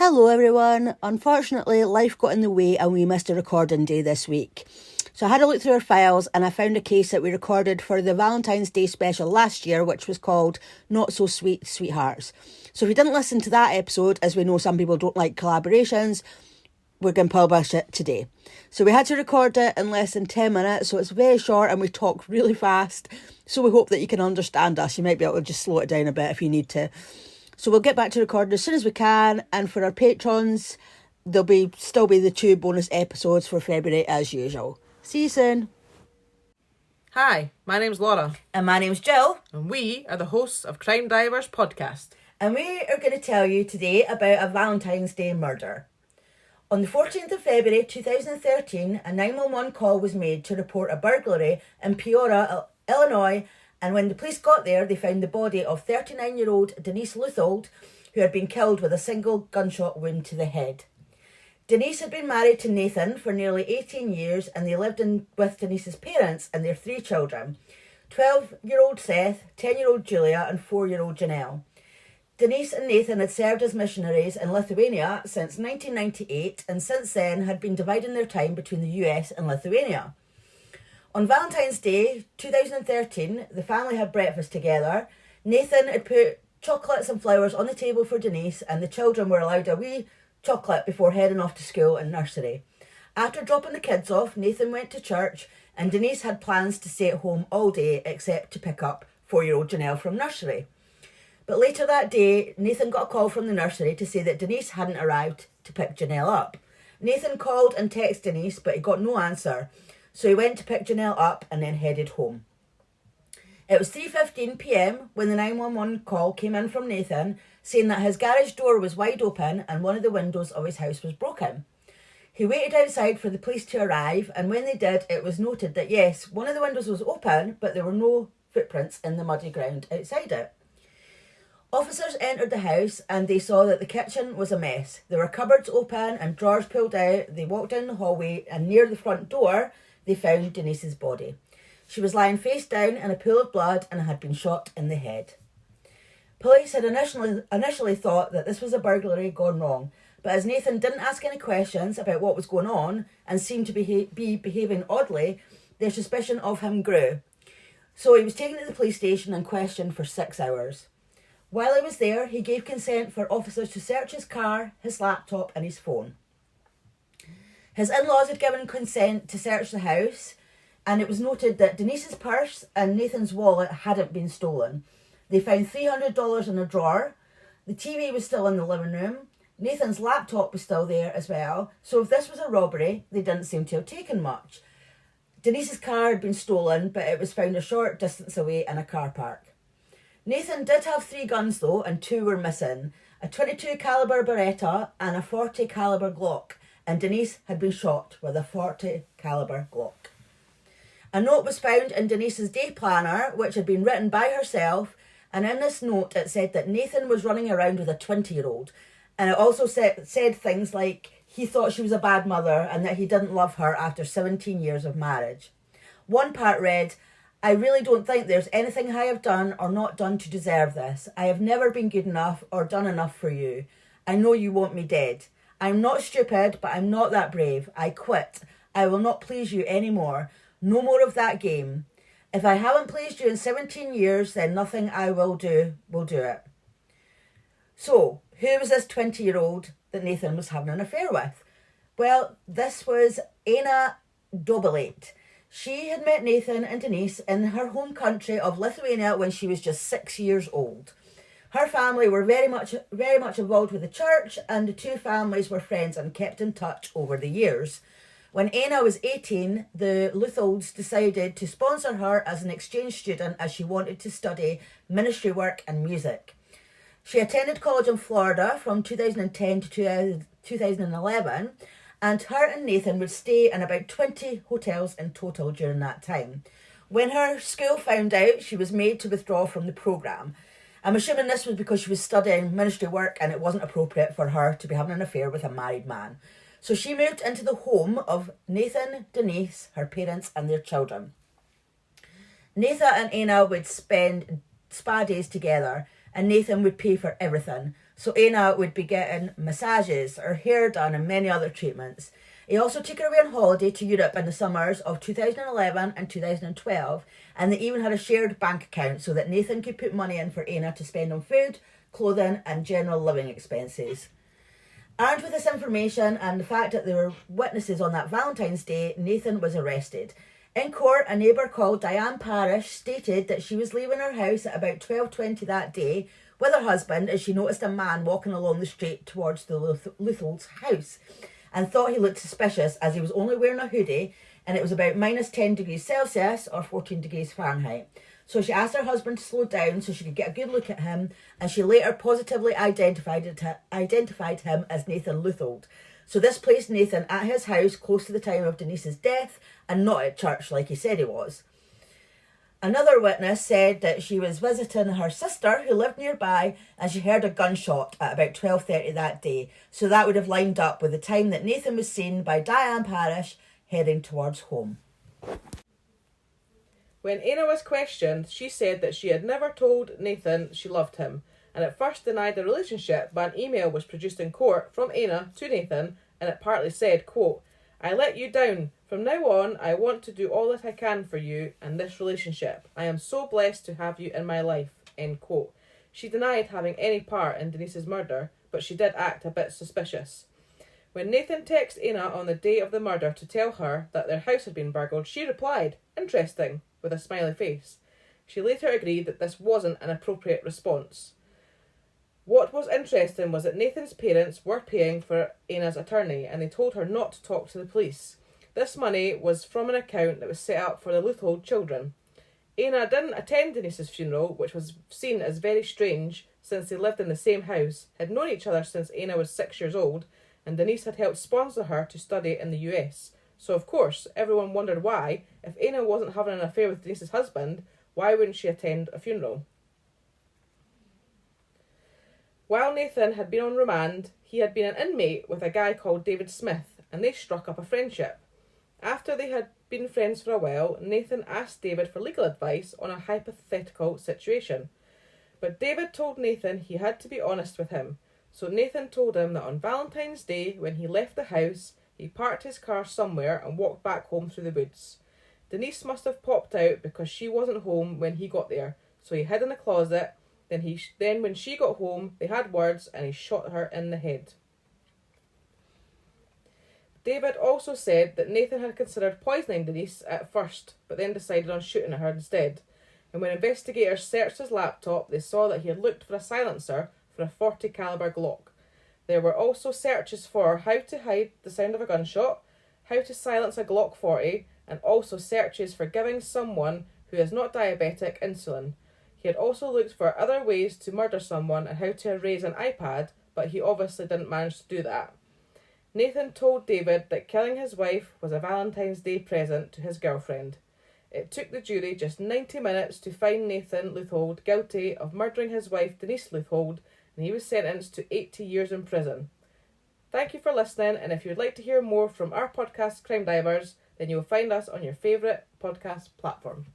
Hello everyone. Unfortunately, life got in the way and we missed a recording day this week. So I had a look through our files and I found a case that we recorded for the Valentines Day special last year, which was called Not So Sweet Sweethearts. So if you didn't listen to that episode, as we know some people don't like collaborations, we're going to publish it today. So we had to record it in less than 10 minutes, so it's very short and we talk really fast. So we hope that you can understand us. You might be able to just slow it down a bit if you need to. So we'll get back to recording as soon as we can, and for our patrons, there'll still be the 2 bonus episodes for February as usual. See you soon. Hi, my name's Laura. And my name's Jill. And we are the hosts of CrimeDivers podcast. And we are going to tell you today about a Valentine's Day murder. On the 14th of February 2013, a 911 call was made to report a burglary in Peoria, Illinois, and when the police got there, they found the body of 39-year-old Denise Leutholds, who had been killed with a single gunshot wound to the head. Denise had been married to Nathan for nearly 18 years, and they lived with Denise's parents and their 3 children, 12-year-old Seth, 10-year-old Julia, and 4-year-old Janelle. Denise and Nathan had served as missionaries in Lithuania since 1998, and since then had been dividing their time between the US and Lithuania. On Valentine's Day 2013, the family had breakfast together. Nathan had put chocolates and flowers on the table for Denise, and the children were allowed a wee chocolate before heading off to school and nursery. After dropping the kids off, Nathan went to church, and Denise had plans to stay at home all day except to pick up 4-year-old Janelle from nursery. But later that day, Nathan got a call from the nursery to say that Denise hadn't arrived to pick Janelle up. Nathan called and texted Denise, but he got no answer. So he went to pick Janelle up and then headed home. It was 3:15 p.m. when the 911 call came in from Nathan saying that his garage door was wide open and one of the windows of his house was broken. He waited outside for the police to arrive, and when they did, it was noted that yes, one of the windows was open, but there were no footprints in the muddy ground outside it. Officers entered the house and they saw that the kitchen was a mess. There were cupboards open and drawers pulled out. They walked down the hallway and near the front door, they found Denise's body. She was lying face down in a pool of blood and had been shot in the head. Police had initially thought that this was a burglary gone wrong, but as Nathan didn't ask any questions about what was going on and seemed to be behaving oddly, their suspicion of him grew. So he was taken to the police station and questioned for 6 hours. While he was there, he gave consent for officers to search his car, his laptop and his phone. His in-laws had given consent to search the house, and it was noted that Denise's purse and Nathan's wallet hadn't been stolen. They found $300 in a drawer. The TV was still in the living room. Nathan's laptop was still there as well. So if this was a robbery, they didn't seem to have taken much. Denise's car had been stolen, but it was found a short distance away in a car park. Nathan did have 3 guns though, and 2 were missing. A .22 caliber Beretta and a .40 caliber Glock. And Denise had been shot with a .40 caliber Glock. A note was found in Denise's day planner, which had been written by herself, and in this note it said that Nathan was running around with a 20-year-old, and it also said things like he thought she was a bad mother and that he didn't love her after 17 years of marriage. One part read, "I really don't think there's anything I have done or not done to deserve this. I have never been good enough or done enough for you. I know you want me dead. I'm not stupid, but I'm not that brave. I quit. I will not please you anymore. No more of that game. If I haven't pleased you in 17 years, then nothing I will do it." So, who was this 20-year-old that Nathan was having an affair with? Well, this was Anna Dobalate. She had met Nathan and Denise in her home country of Lithuania when she was just 6 years old. Her family were very much involved with the church, and the 2 families were friends and kept in touch over the years. When Anna was 18, the Leutholds decided to sponsor her as an exchange student as she wanted to study ministry work and music. She attended college in Florida from 2010 to 2011, and her and Nathan would stay in about 20 hotels in total during that time. When her school found out, she was made to withdraw from the programme. I'm assuming this was because she was studying ministry work and it wasn't appropriate for her to be having an affair with a married man. So she moved into the home of Nathan, Denise, her parents and their children. Nathan and Anna would spend spa days together, and Nathan would pay for everything. So Anna would be getting massages, her hair done, and many other treatments. He also took her away on holiday to Europe in the summers of 2011 and 2012, and they even had a shared bank account so that Nathan could put money in for Anna to spend on food, clothing, and general living expenses. Armed with this information and the fact that there were witnesses on that Valentine's Day, Nathan was arrested. In court, a neighbour called Diane Parish stated that she was leaving her house at about 12:20 that day with her husband as she noticed a man walking along the street towards the Leutholds' house and thought he looked suspicious as he was only wearing a hoodie and it was about minus 10 degrees Celsius or 14 degrees Fahrenheit. So she asked her husband to slow down so she could get a good look at him, and she later positively identified him as Nathan Leuthold. So this placed Nathan at his house close to the time of Denise's death and not at church like he said he was. Another witness said that she was visiting her sister who lived nearby and she heard a gunshot at about 12:30 that day. So that would have lined up with the time that Nathan was seen by Diane Parish heading towards home. When Anna was questioned, she said that she had never told Nathan she loved him, and at first denied the relationship, but an email was produced in court from Anna to Nathan, and it partly said, quote, "I let you down. From now on, I want to do all that I can for you and this relationship. I am so blessed to have you in my life," end quote. She denied having any part in Denise's murder, but she did act a bit suspicious. When Nathan texted Anna on the day of the murder to tell her that their house had been burgled, she replied, "Interesting," with a smiley face. She later agreed that this wasn't an appropriate response. What was interesting was that Nathan's parents were paying for Anna's attorney and they told her not to talk to the police. This money was from an account that was set up for the Leuthold children. Anna didn't attend Denise's funeral, which was seen as very strange since they lived in the same house, had known each other since Anna was 6 years old, and Denise had helped sponsor her to study in the US. So of course, everyone wondered why, if Anna wasn't having an affair with Denise's husband, why wouldn't she attend a funeral? While Nathan had been on remand, he had been an inmate with a guy called David Smith, and they struck up a friendship. After they had been friends for a while, Nathan asked David for legal advice on a hypothetical situation. But David told Nathan he had to be honest with him, so Nathan told him that on Valentine's Day, when he left the house, he parked his car somewhere and walked back home through the woods. Denise must have popped out because she wasn't home when he got there, so he hid in the closet. Then when she got home, they had words and he shot her in the head. David also said that Nathan had considered poisoning Denise at first, but then decided on shooting her instead. And when investigators searched his laptop, they saw that he had looked for a silencer for a .40 caliber Glock. There were also searches for how to hide the sound of a gunshot, how to silence a Glock 40, and also searches for giving someone who is not diabetic insulin. He had also looked for other ways to murder someone and how to erase an iPad, but he obviously didn't manage to do that. Nathan told David that killing his wife was a Valentine's Day present to his girlfriend. It took the jury just 90 minutes to find Nathan Leuthold guilty of murdering his wife Denise Leuthold, and he was sentenced to 80 years in prison. Thank you for listening, and if you would like to hear more from our podcast CrimeDivers, then you will find us on your favourite podcast platform.